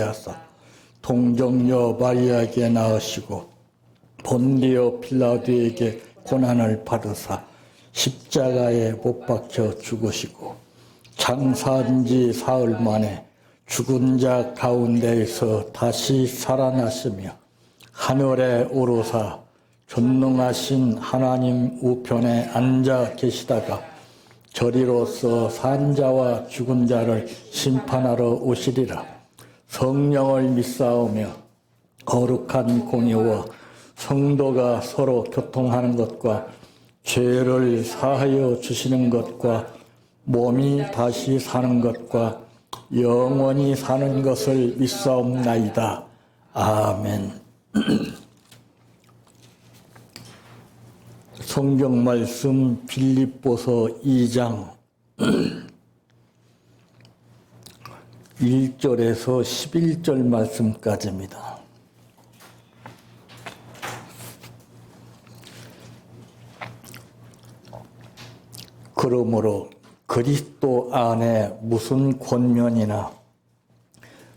하사 동정녀 마리아에게 낳으시고 본디오 빌라도에게 고난을 받으사 십자가에 못 박혀 죽으시고 장사한 지 사흘 만에 죽은 자 가운데에서 다시 살아나시며 하늘에 오르사 전능하신 하나님 우편에 앉아 계시다가 저리로서 산 자와 죽은 자를 심판하러 오시리라. 성령을 믿사오며 거룩한 공예와 성도가 서로 교통하는 것과 죄를 사하여 주시는 것과 몸이 다시 사는 것과 영원히 사는 것을 믿사옵나이다. 아멘. 성경 말씀 빌립보서 2장 1절에서 11절 말씀까지입니다. 그러므로 그리스도 안에 무슨 권면이나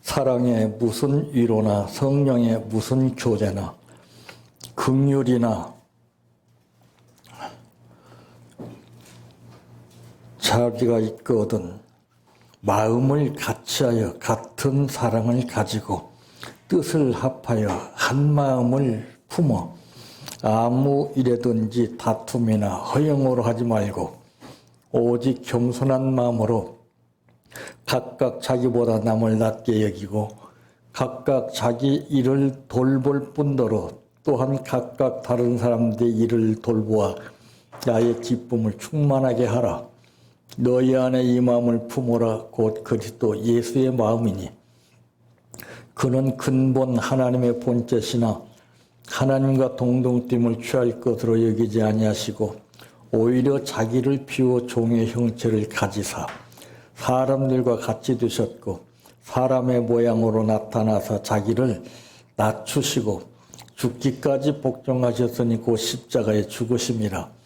사랑의 무슨 위로나 성령의 무슨 교제나 긍휼이나 자비가 있거든 마음을 같이하여 같은 사랑을 가지고 뜻을 합하여 한 마음을 품어 아무 일에든지 다툼이나 허영으로 하지 말고 오직 겸손한 마음으로 각각 자기보다 남을 낮게 여기고 각각 자기 일을 돌볼 뿐더러 또한 각각 다른 사람들의 일을 돌보아 나의 기쁨을 충만하게 하라. 너희 안에 이 마음을 품어라. 곧 그리스도 예수의 마음이니 그는 근본 하나님의 본체시나 하나님과 동등됨을 취할 것으로 여기지 아니하시고 오히려 자기를 비워 종의 형체를 가지사 사람들과 같이 되셨고 사람의 모양으로 나타나사 자기를 낮추시고 죽기까지 복종하셨으니 곧 십자가에 죽으심이라.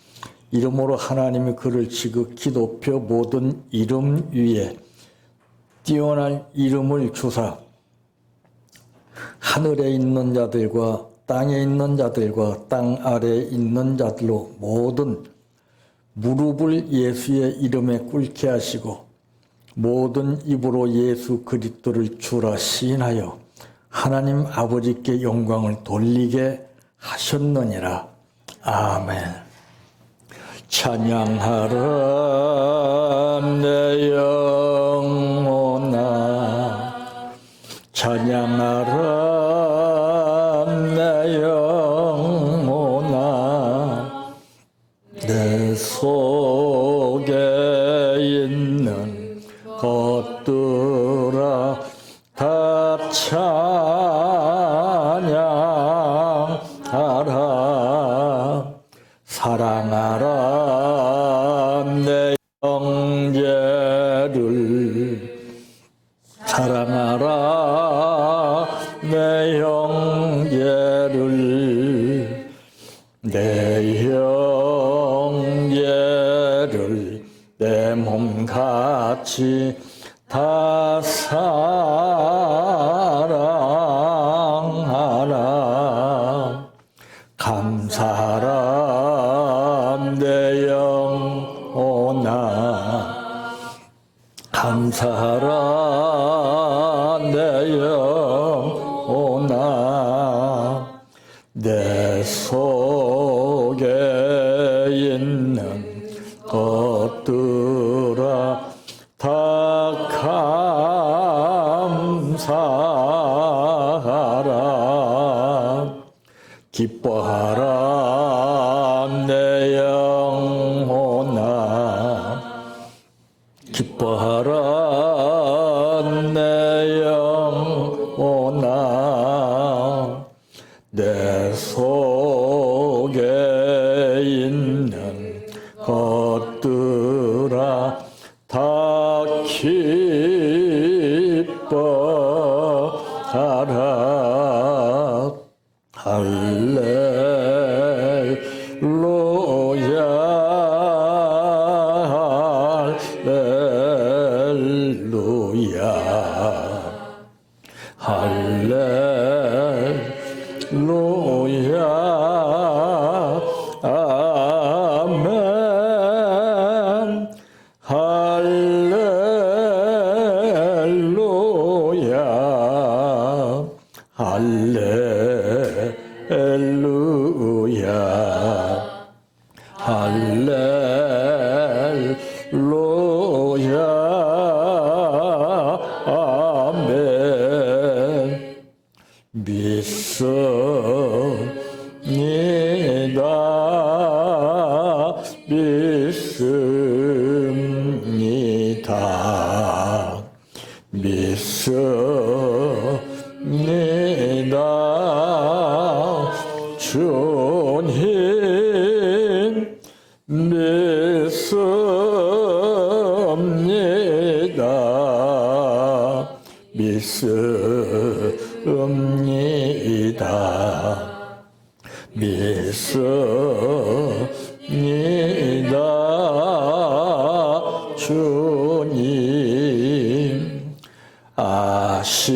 이러므로 하나님이 그를 지극히 높여 모든 이름 위에 뛰어난 이름을 주사 하늘에 있는 자들과 땅에 있는 자들과 땅 아래에 있는 자들로 모든 무릎을 예수의 이름에 꿇게 하시고 모든 입으로 예수 그리스도를 주라 시인하여 하나님 아버지께 영광을 돌리게 하셨느니라. 아멘. 찬양하라 내 영혼아 찬양하라 내 영혼아 내 속에 있는 것들아 다 찬양하라 사랑하라 내 형제를 사랑하라 내 형제를 내 형제를 내 몸같이 다 사랑하라 감사하라 내 영혼아 감사하라 내 영혼아 내 속에 있는 것들아 다 감사하라 기뻐하라 내 영혼아 기뻐하라 내 영혼아 내 속에 있는 것들아 다 기뻐하라 할렐루야 할렐루야 할렐루야 아멘 할렐루야 할렐루야 할렐루야 아멘 믿습니다 믿습니다 믿습니다 주님 믿습니다 믿습니다 믿습니다 주님 아시지요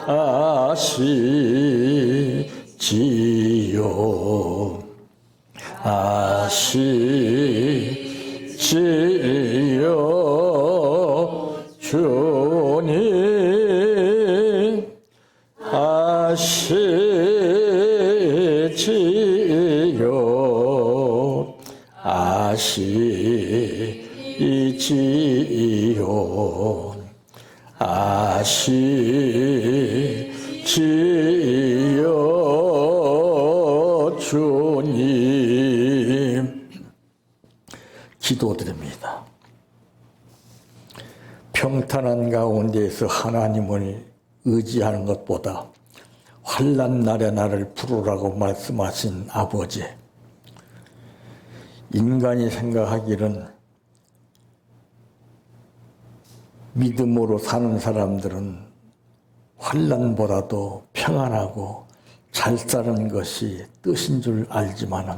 아시지요 아시지요 주님 아시지요 아시지요 아시지요 주님 기도드립니다. 평탄한 가운데에서 하나님을 의지하는 것보다 환난 날에 나를 부르라고 말씀하신 아버지, 인간이 생각하기는 믿음으로 사는 사람들은 환난보다도 평안하고 잘 사는 것이 뜻인 줄 알지만은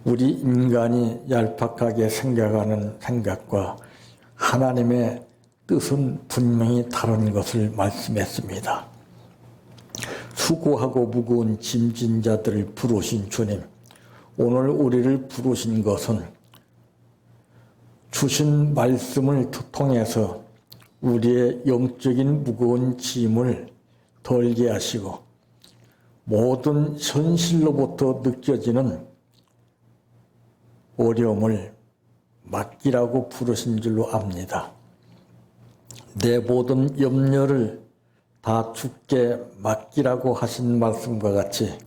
우리 인간이 얄팍하게 생각하는 생각과 하나님의 뜻은 분명히 다른 것을 말씀했습니다. 수고하고 무거운 짐진 자들을 부르신 주님, 오늘 우리를 부르신 것은 주신 말씀을 통해서 우리의 영적인 무거운 짐을 덜게 하시고 모든 현실로부터 느껴지는 어려움을 맡기라고 부르신 줄로 압니다. 내 모든 염려를 다 주께 맡기라고 하신 말씀과 같이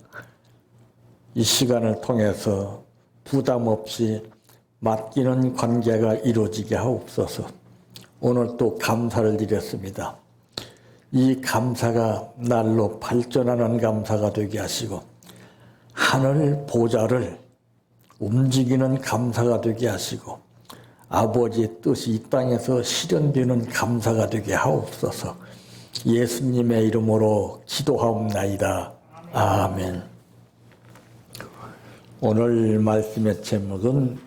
이 시간을 통해서 부담 없이 맡기는 관계가 이루어지게 하옵소서. 오늘 또 감사를 드렸습니다. 이 감사가 날로 발전하는 감사가 되게 하시고 하늘 보좌를 움직이는 감사가 되게 하시고 아버지의 뜻이 이 땅에서 실현되는 감사가 되게 하옵소서. 예수님의 이름으로 기도하옵나이다. 아멘. 오늘 말씀의 제목은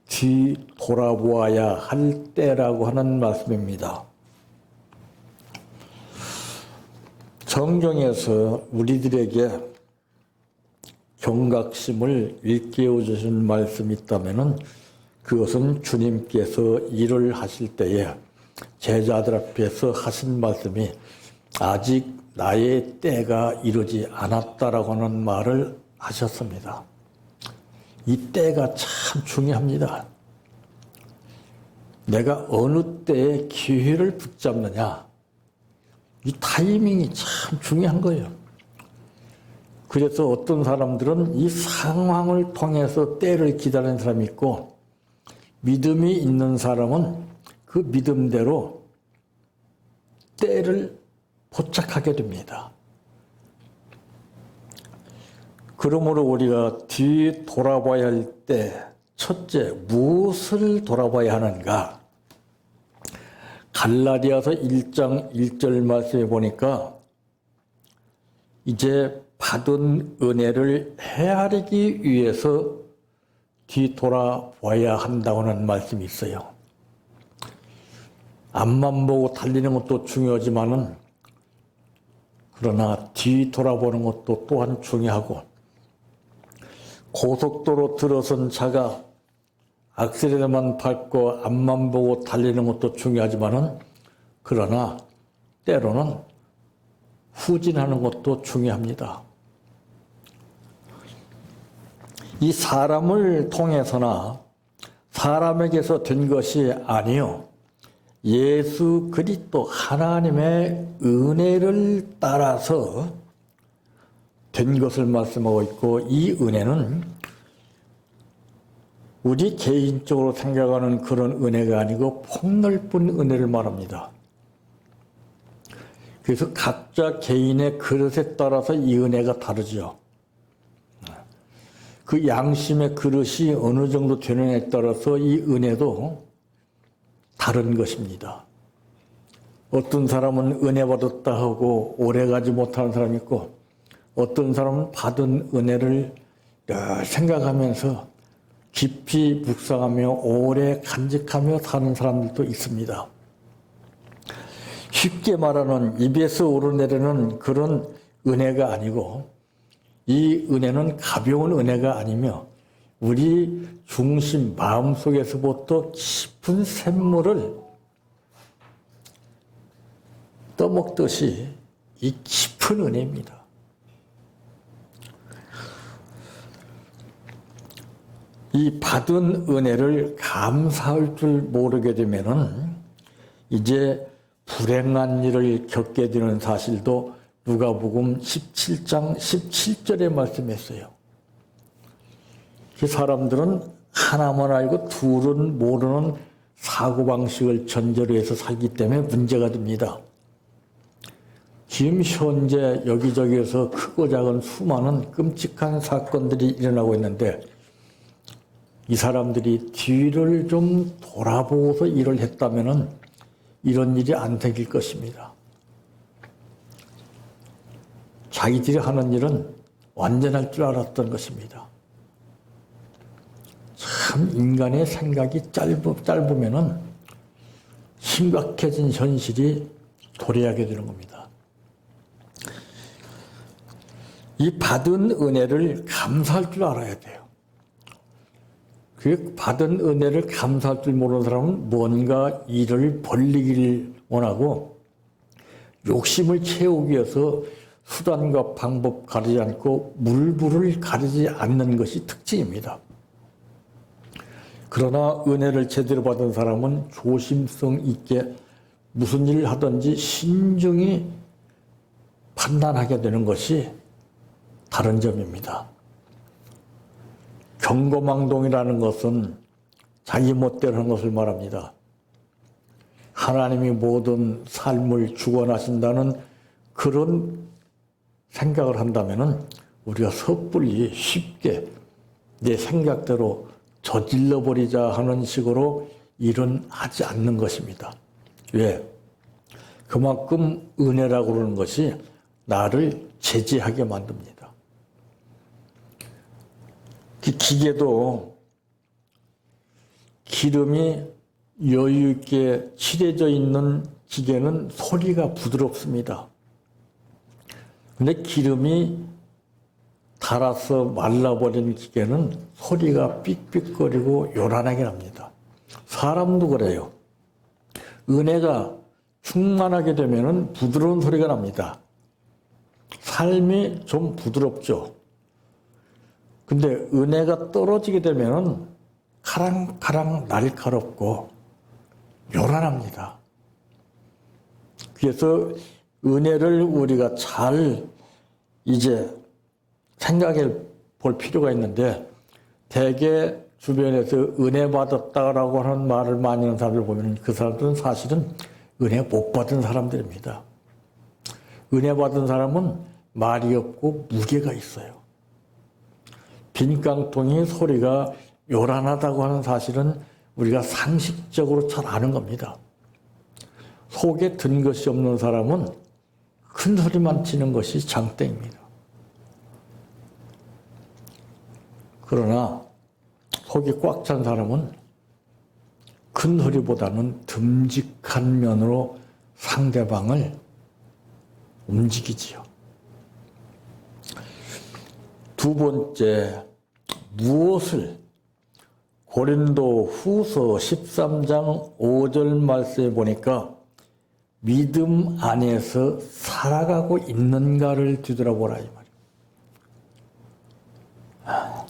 뒤돌아보아야 할 때라고 하는 말씀입니다. 성경에서 우리들에게 경각심을 일깨워 주신 말씀이 있다면 그것은 주님께서 일을 하실 때에 제자들 앞에서 하신 말씀이 아직 나의 때가 이르지 않았다라고 하는 말을 하셨습니다. 이 때가 참 중요합니다. 내가 어느 때에 기회를 붙잡느냐, 이 타이밍이 참 중요한 거예요. 그래서 어떤 사람들은 이 상황을 통해서 때를 기다리는 사람이 있고 믿음이 있는 사람은 그 믿음대로 때를 포착하게 됩니다. 그러므로 우리가 뒤돌아봐야 할 때 첫째 무엇을 돌아봐야 하는가? 갈라디아서 1장 1절 말씀에 보니까 이제 받은 은혜를 헤아리기 위해서 뒤돌아봐야 한다고 하는 말씀이 있어요. 앞만 보고 달리는 것도 중요하지만은 그러나 뒤 돌아보는 것도 또한 중요하고, 고속도로 들어선 차가 악셀에만 밟고 앞만 보고 달리는 것도 중요하지만은 그러나 때로는 후진하는 것도 중요합니다. 이 사람을 통해서나 사람에게서 된 것이 아니요 예수 그리스도 하나님의 은혜를 따라서 된 것을 말씀하고 있고, 이 은혜는 우리 개인적으로 생각하는 그런 은혜가 아니고 폭넓은 은혜를 말합니다. 그래서 각자 개인의 그릇에 따라서 이 은혜가 다르죠. 그 양심의 그릇이 어느 정도 되느냐에 따라서 이 은혜도 다른 것입니다. 어떤 사람은 은혜 받았다 하고 오래 가지 못하는 사람이 있고, 어떤 사람은 받은 은혜를 생각하면서 깊이 묵상하며 오래 간직하며 사는 사람들도 있습니다. 쉽게 말하는 입에서 오르내리는 그런 은혜가 아니고, 이 은혜는 가벼운 은혜가 아니며 우리 중심 마음속에서부터 깊은 샘물을 떠먹듯이 이 깊은 은혜입니다. 이 받은 은혜를 감사할 줄 모르게 되면은 이제 불행한 일을 겪게 되는 사실도 누가복음 17장 17절에 말씀했어요. 그 사람들은 하나만 알고 둘은 모르는 사고방식을 전제로 해서 살기 때문에 문제가 됩니다. 지금 현재 여기저기에서 크고 작은 수많은 끔찍한 사건들이 일어나고 있는데, 이 사람들이 뒤를 좀 돌아보고서 일을 했다면은 이런 일이 안 생길 것입니다. 자기들이 하는 일은 완전할 줄 알았던 것입니다. 참 인간의 생각이 짧으면은 심각해진 현실이 도래하게 되는 겁니다. 이 받은 은혜를 감사할 줄 알아야 돼요. 그 받은 은혜를 감사할 줄 모르는 사람은 뭔가 일을 벌리기를 원하고 욕심을 채우기 위해서 수단과 방법 가리지 않고 물불을 가리지 않는 것이 특징입니다. 그러나 은혜를 제대로 받은 사람은 조심성 있게 무슨 일을 하든지 신중히 판단하게 되는 것이 다른 점입니다. 경거망동이라는 것은 자기 멋대로 하는 것을 말합니다. 하나님이 모든 삶을 주관하신다는 그런 생각을 한다면 우리가 섣불리 쉽게 내 생각대로 저질러버리자 하는 식으로 일은 하지 않는 것입니다. 왜? 그만큼 은혜라고 그러는 것이 나를 제재하게 만듭니다. 기계도 기름이 여유 있게 칠해져 있는 기계는 소리가 부드럽습니다. 근데 기름이 닳아서 말라버린 기계는 소리가 삑삑거리고 요란하게 납니다. 사람도 그래요. 은혜가 충만하게 되면은 부드러운 소리가 납니다. 삶이 좀 부드럽죠. 근데 은혜가 떨어지게 되면은 카랑카랑 날카롭고 요란합니다. 그래서 은혜를 우리가 잘 이제 생각해 볼 필요가 있는데, 대개 주변에서 은혜 받았다라고 하는 말을 많이 하는 사람들 보면 그 사람들은 사실은 은혜 못 받은 사람들입니다. 은혜 받은 사람은 말이 없고 무게가 있어요. 빈 깡통이 소리가 요란하다고 하는 사실은 우리가 상식적으로 잘 아는 겁니다. 속에 든 것이 없는 사람은 큰 소리만 치는 것이 장땡입니다. 그러나 속이 꽉 찬 사람은 큰 소리보다는 듬직한 면으로 상대방을 움직이지요. 두 번째, 무엇을 고린도 후서 13장 5절 말씀에 보니까 믿음 안에서 살아가고 있는가를 뒤돌아보라 이 말이에요.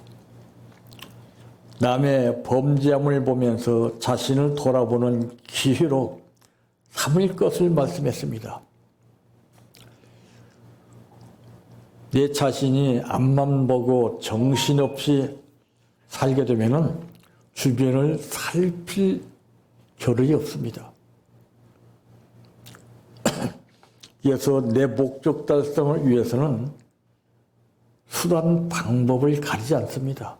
남의 범죄함을 보면서 자신을 돌아보는 기회로 삼을 것을 말씀했습니다. 내 자신이 앞만 보고 정신없이 살게 되면은 주변을 살필 겨를이 없습니다. 그래서 내 목적 달성을 위해서는 수단 방법을 가리지 않습니다.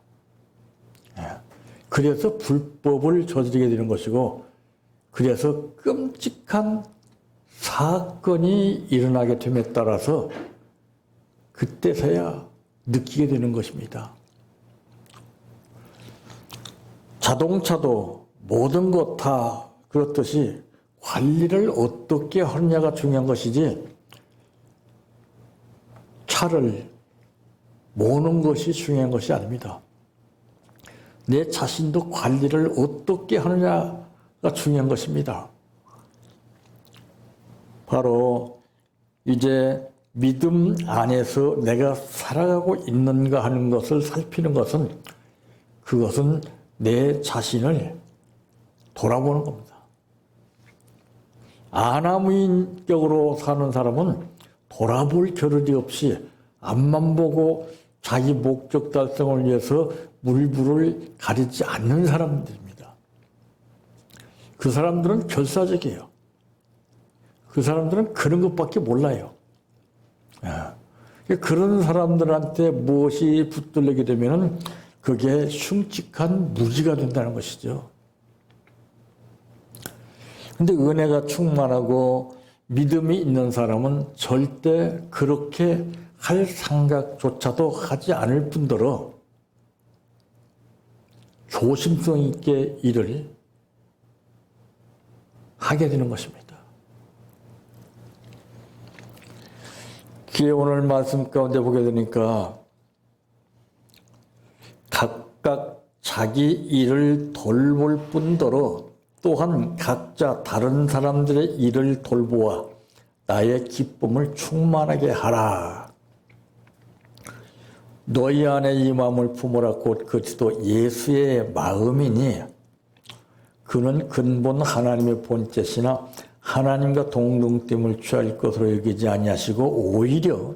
그래서 불법을 저지르게 되는 것이고, 그래서 끔찍한 사건이 일어나게 됨에 따라서 그때서야 느끼게 되는 것입니다. 자동차도 모든 것 다 그렇듯이 관리를 어떻게 하느냐가 중요한 것이지, 차를 모는 것이 중요한 것이 아닙니다. 내 자신도 관리를 어떻게 하느냐가 중요한 것입니다. 바로 이제 믿음 안에서 내가 살아가고 있는가 하는 것을 살피는 것은, 그것은 내 자신을 돌아보는 겁니다. 아나무인격으로 사는 사람은 돌아볼 겨를이 없이 앞만 보고 자기 목적 달성을 위해서 물불을 가리지 않는 사람들입니다. 그 사람들은 결사적이에요. 그 사람들은 그런 것밖에 몰라요. 그런 사람들한테 무엇이 붙들리게 되면은 그게 흉측한 무기가 된다는 것이죠. 근데 은혜가 충만하고 믿음이 있는 사람은 절대 그렇게 할 생각조차도 하지 않을 뿐더러 조심성 있게 일을 하게 되는 것입니다. 오늘 말씀 가운데 보게 되니까 각각 자기 일을 돌볼 뿐더러 또한 각자 다른 사람들의 일을 돌보아 나의 기쁨을 충만하게 하라. 너희 안에 이 마음을 품으라. 곧 그리스도 예수의 마음이니 그는 근본 하나님의 본체시나 하나님과 동등됨을 취할 것으로 여기지 아니하시고 오히려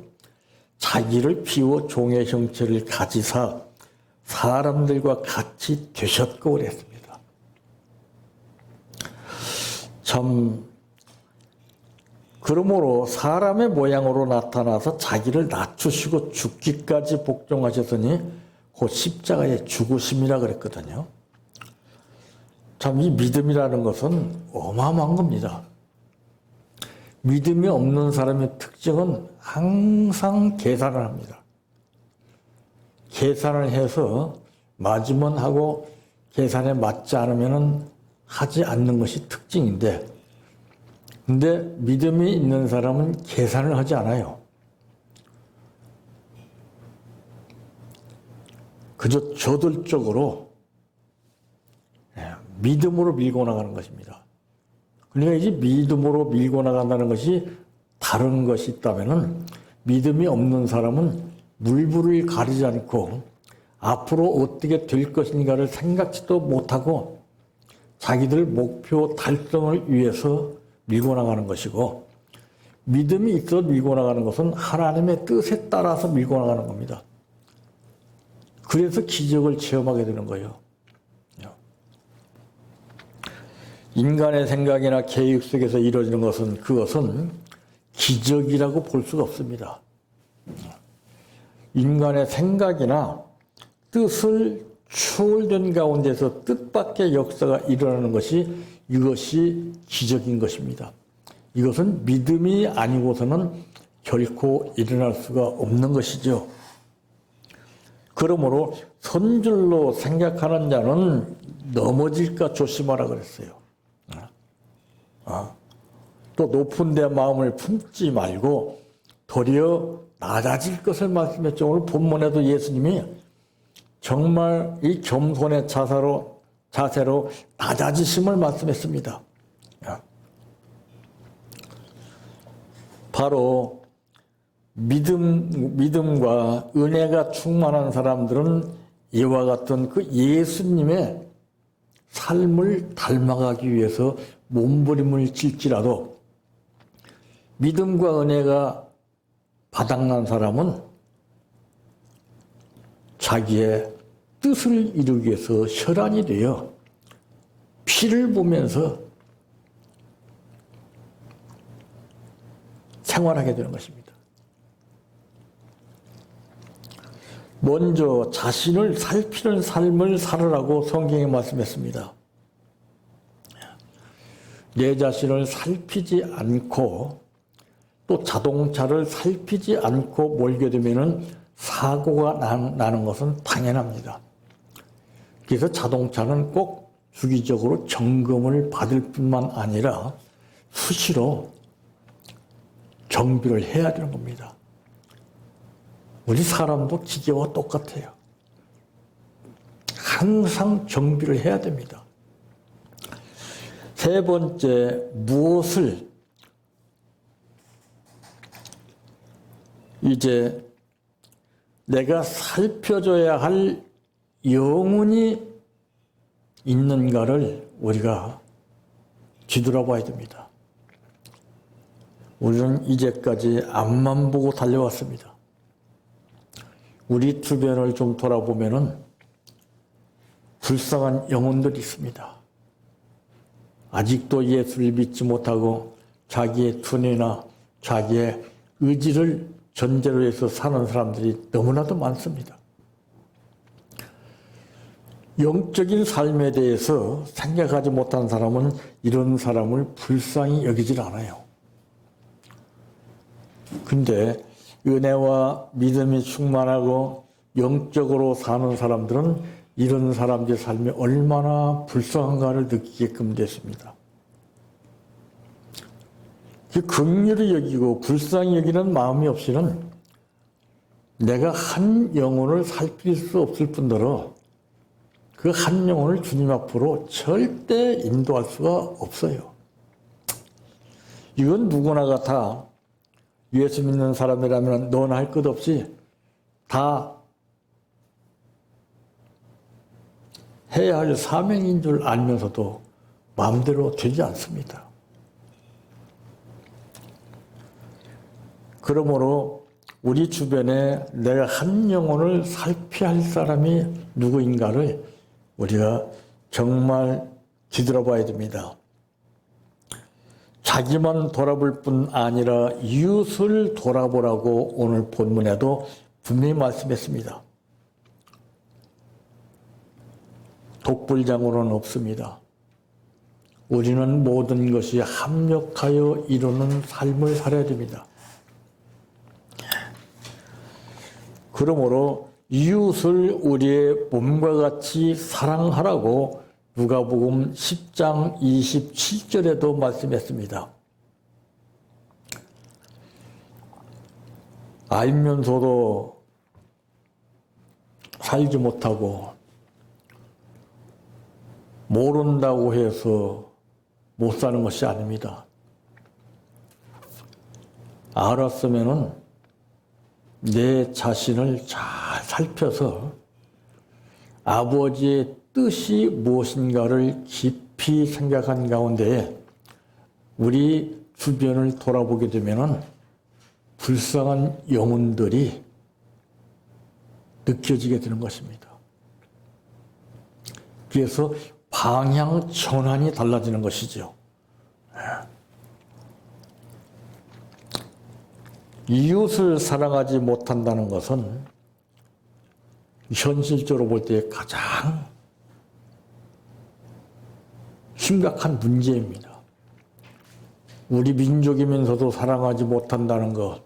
자기를 비워 종의 형체를 가지사 사람들과 같이 되셨고 그랬습니다. 참, 그러므로 사람의 모양으로 나타나서 자기를 낮추시고 죽기까지 복종하셨으니 곧 십자가의 죽으심이라 그랬거든요. 참, 이 믿음이라는 것은 어마어마한 겁니다. 믿음이 없는 사람의 특징은 항상 계산을 합니다. 계산을 해서 맞으면 하고 계산에 맞지 않으면 하지 않는 것이 특징인데, 근데 믿음이 있는 사람은 계산을 하지 않아요. 그저 저돌적으로 믿음으로 밀고 나가는 것입니다. 그러니까 이제 믿음으로 밀고 나간다는 것이 다른 것이 있다면은 믿음이 없는 사람은 물불을 가리지 않고 앞으로 어떻게 될 것인가를 생각지도 못하고 자기들 목표 달성을 위해서 밀고 나가는 것이고, 믿음이 있어 밀고 나가는 것은 하나님의 뜻에 따라서 밀고 나가는 겁니다. 그래서 기적을 체험하게 되는 거예요. 인간의 생각이나 계획 속에서 이루어지는 것은 그것은 기적이라고 볼 수가 없습니다. 인간의 생각이나 뜻을 초월된 가운데서 뜻밖의 역사가 일어나는 것이 이것이 기적인 것입니다. 이것은 믿음이 아니고서는 결코 일어날 수가 없는 것이죠. 그러므로 선줄로 생각하는 자는 넘어질까 조심하라 그랬어요. 또 높은 데 마음을 품지 말고 도리어 낮아질 것을 말씀했죠. 오늘 본문에도 예수님이 정말 이 겸손의 자세로 낮아지심을 말씀했습니다. 바로 믿음과 은혜가 충만한 사람들은 이와 같은 그 예수님의 삶을 닮아가기 위해서 몸부림을 칠지라도 믿음과 은혜가 바닥난 사람은 자기의 뜻을 이루기 위해서 혈안이 되어 피를 보면서 생활하게 되는 것입니다. 먼저 자신을 살피는 삶을 살으라고 성경에 말씀했습니다. 내 자신을 살피지 않고 또 자동차를 살피지 않고 몰게 되면 사고가 나는 것은 당연합니다. 그래서 자동차는 꼭 주기적으로 점검을 받을 뿐만 아니라 수시로 정비를 해야 되는 겁니다. 우리 사람도 기계와 똑같아요. 항상 정비를 해야 됩니다. 세 번째, 무엇을 이제 내가 살펴줘야 할 영혼이 있는가를 우리가 뒤돌아봐야 됩니다. 우리는 이제까지 앞만 보고 달려왔습니다. 우리 주변을 좀 돌아보면은 불쌍한 영혼들이 있습니다. 아직도 예수를 믿지 못하고 자기의 두뇌나 자기의 의지를 전제로 해서 사는 사람들이 너무나도 많습니다. 영적인 삶에 대해서 생각하지 못한 사람은 이런 사람을 불쌍히 여기질 않아요. 근데 은혜와 믿음이 충만하고 영적으로 사는 사람들은 이런 사람들의 삶이 얼마나 불쌍한가를 느끼게끔 됐습니다. 긍휼히 여기고 불쌍히 여기는 마음이 없이는 내가 한 영혼을 살필 수 없을 뿐더러 그 한 영혼을 주님 앞으로 절대 인도할 수가 없어요. 이건 누구나가 다 예수 믿는 사람이라면 너나 할 것 없이 다 해야 할 사명인 줄 알면서도 마음대로 되지 않습니다. 그러므로 우리 주변에 내가 한 영혼을 살펴야 할 사람이 누구인가를 우리가 정말 뒤돌아봐야 됩니다. 자기만 돌아볼 뿐 아니라 이웃을 돌아보라고 오늘 본문에도 분명히 말씀했습니다. 독불장으로는 없습니다. 우리는 모든 것이 합력하여 이루는 삶을 살아야 됩니다. 그러므로 이웃을 우리의 몸과 같이 사랑하라고 누가복음 10장 27절에도 말씀했습니다. 알면서도 살지 못하고 모른다고 해서 못 사는 것이 아닙니다. 알았으면은 내 자신을 잘 살펴서 아버지의 뜻이 무엇인가를 깊이 생각한 가운데 우리 주변을 돌아보게 되면은 불쌍한 영혼들이 느껴지게 되는 것입니다. 그래서 방향 전환이 달라지는 것이죠. 이웃을 사랑하지 못한다는 것은 현실적으로 볼 때 가장 심각한 문제입니다. 우리 민족이면서도 사랑하지 못한다는 것,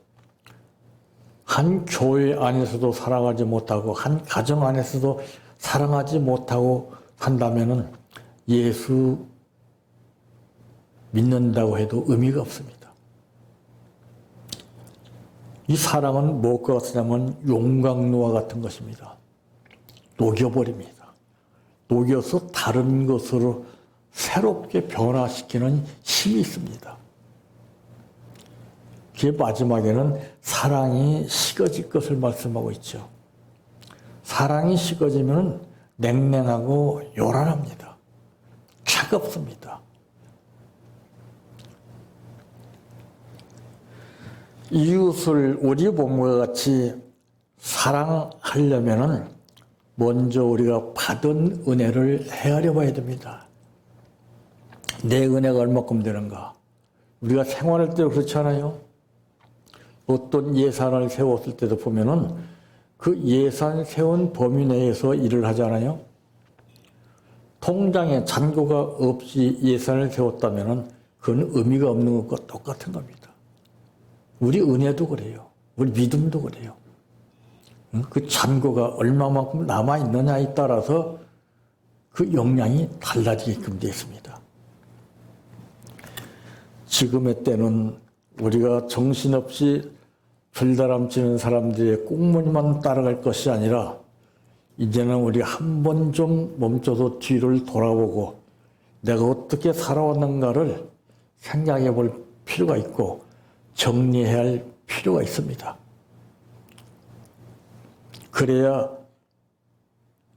한 교회 안에서도 사랑하지 못하고 한 가정 안에서도 사랑하지 못하고 산다면은 예수 믿는다고 해도 의미가 없습니다. 이 사랑은 무엇과 같으냐면 용광로와 같은 것입니다. 녹여버립니다. 녹여서 다른 것으로 새롭게 변화시키는 힘이 있습니다. 그 마지막에는 사랑이 식어질 것을 말씀하고 있죠. 사랑이 식어지면 냉랭하고 요란합니다. 차갑습니다. 이웃을 우리 몸과 같이 사랑하려면 먼저 우리가 받은 은혜를 헤아려 봐야 됩니다. 내 은혜가 얼마큼 되는가? 우리가 생활할 때 그렇지 않아요? 어떤 예산을 세웠을 때도 보면은 그 예산 세운 범위 내에서 일을 하잖아요. 통장에 잔고가 없이 예산을 세웠다면은 그건 의미가 없는 것과 똑같은 겁니다. 우리 은혜도 그래요. 우리 믿음도 그래요. 그 잔고가 얼마만큼 남아있느냐에 따라서 그 영향이 달라지게끔 되어 있습니다. 지금의 때는 우리가 정신없이 줄다람치는 사람들의 꽁무니만 따라갈 것이 아니라 이제는 우리 한 번 좀 멈춰서 뒤를 돌아보고 내가 어떻게 살아왔는가를 생각해 볼 필요가 있고 정리해야 할 필요가 있습니다. 그래야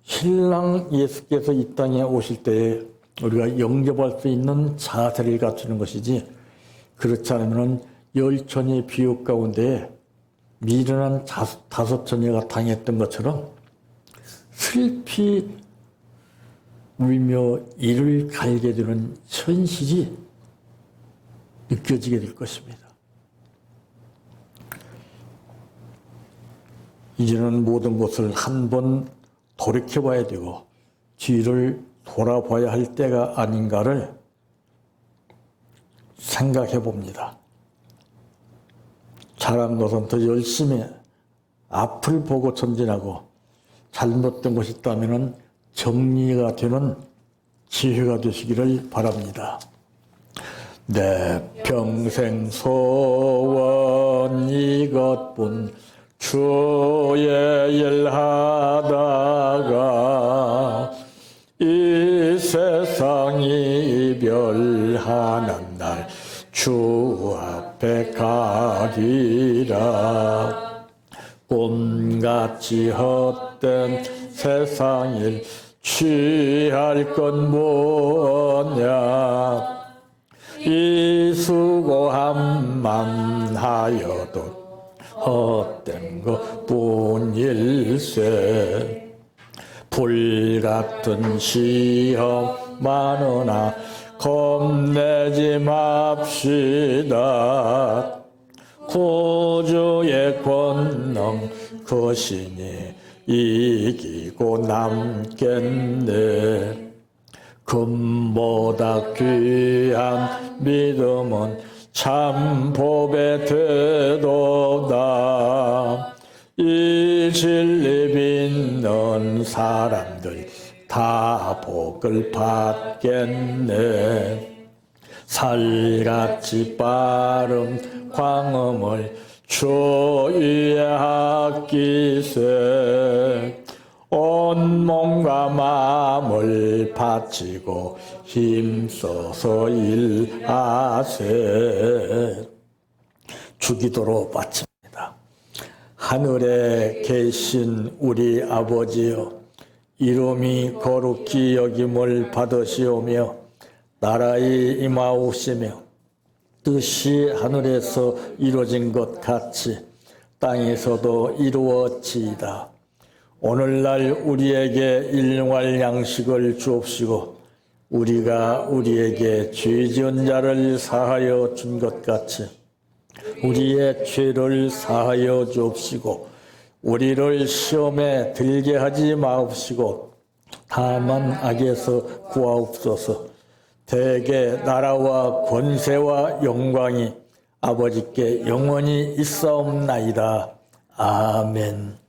신랑 예수께서 이 땅에 오실 때에 우리가 영접할 수 있는 자세를 갖추는 것이지, 그렇지 않으면 열천의 비유 가운데 미련한 다섯 처녀가 당했던 것처럼 슬피 울며 이를 갈게 되는 현실이 느껴지게 될 것입니다. 이제는 모든 것을 한번 돌이켜봐야 되고 뒤를 돌아봐야 할 때가 아닌가를 생각해 봅니다. 잘한 것은 더 열심히 앞을 보고 전진하고 잘못된 것이 있다면 정리가 되는 기회가 되시기를 바랍니다. 내 평생 소원 이것뿐 주의 일하다가 이 세상 이별하는 날 주 앞에 가리라. 꿈같이 헛된 세상일 취할 건 뭐냐. 이 수고함만 하여도 헛된 것뿐일세. 불같은 시험 많으나 겁내지 맙시다. 구주의 권능 그 신이 이기고 남겠네. 금보다 귀한 믿음은 참 복의 되도다. 이 진리 믿는 사람들 다 복을 받겠네. 살같이 빠른 광음을 주 위에 아끼세. 온 몸과 마음을 바치고 힘써서 일하세. 주기도로 바칩니다. 하늘에 계신 우리 아버지여, 이름이 거룩히 여김을 받으시오며 나라의 임하옵시며 뜻이 하늘에서 이루어진 것 같이 땅에서도 이루어지이다. 오늘날 우리에게 일용할 양식을 주옵시고 우리가 우리에게 죄 지은 자를 사하여 준 것 같이 우리의 죄를 사하여 주옵시고 우리를 시험에 들게 하지 마옵시고 다만 악에서 구하옵소서. 대개 나라와 권세와 영광이 아버지께 영원히 있사옵나이다. 아멘.